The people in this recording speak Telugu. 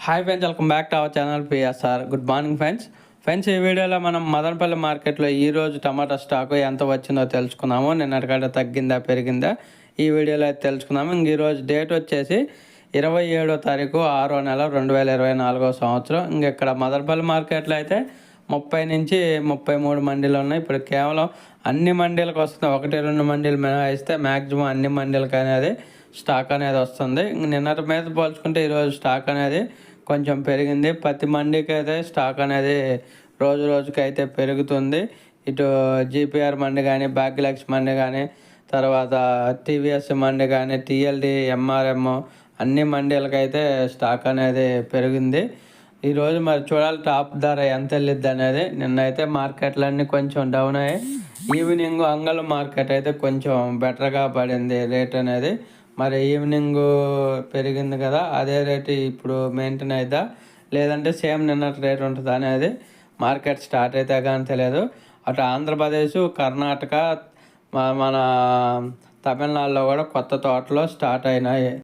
Hi friends, welcome back to our channel PSR. Good morning friends. ఈ వీడియోలో మనం మదనపల్లి మార్కెట్లో ఈరోజు టమాటా స్టాకు ఎంత వచ్చిందో తెలుసుకున్నాము. నిన్నటికంటే తగ్గిందా పెరిగిందా ఈ వీడియోలో అయితే తెలుసుకున్నాము. ఈరోజు డేట్ వచ్చేసి 27వ తారీఖు 6వ నెల 2024 సంవత్సరం. ఇక్కడ మదనపల్లి మార్కెట్లో అయితే 30 నుంచి 33 మండీలు ఉన్నాయి. ఇప్పుడు కేవలం అన్ని మండీలకు వస్తుంది, 1-2 మండీలు మినహాయిస్తే మ్యాక్సిమం అన్ని మండీలకు అనేది స్టాక్ అనేది వస్తుంది. నిన్నటి మీద పోల్చుకుంటే ఈరోజు స్టాక్ అనేది కొంచెం పెరిగింది. ప్రతి మండీకి అయితే స్టాక్ అనేది రోజు రోజుకి అయితే పెరుగుతుంది. ఇటు జీపీఆర్ మండి కానీ, భాగ్యలక్ష్మి మండి కానీ, తర్వాత టీవీఎస్ మండి కానీ, టీఎల్డి, ఎంఆర్ఎం అన్ని మండీలకైతే స్టాక్ అనేది పెరిగింది. ఈరోజు మరి చూడాలి టాప్ ధర ఎంత వెళ్ళిద్ది అనేది. నిన్నైతే మార్కెట్లన్నీ కొంచెం డౌన్ అయ్యాయి. ఈవినింగ్ అంగళ మార్కెట్ అయితే కొంచెం బెటర్గా పడింది రేట్ అనేది. మరి ఈవినింగ్ పెరిగింది కదా, అదే రేటు ఇప్పుడు మెయింటైన్ అవుతుందా లేదంటే సేమ్ నిన్నటి రేట్ ఉంటుందా అనేది మార్కెట్ స్టార్ట్ అయితే కానీ తెలియదు. అటు ఆంధ్రప్రదేశ్, కర్ణాటక, మన తమిళనాడులో కూడా కొత్త తోటలో స్టార్ట్ అయినాయి.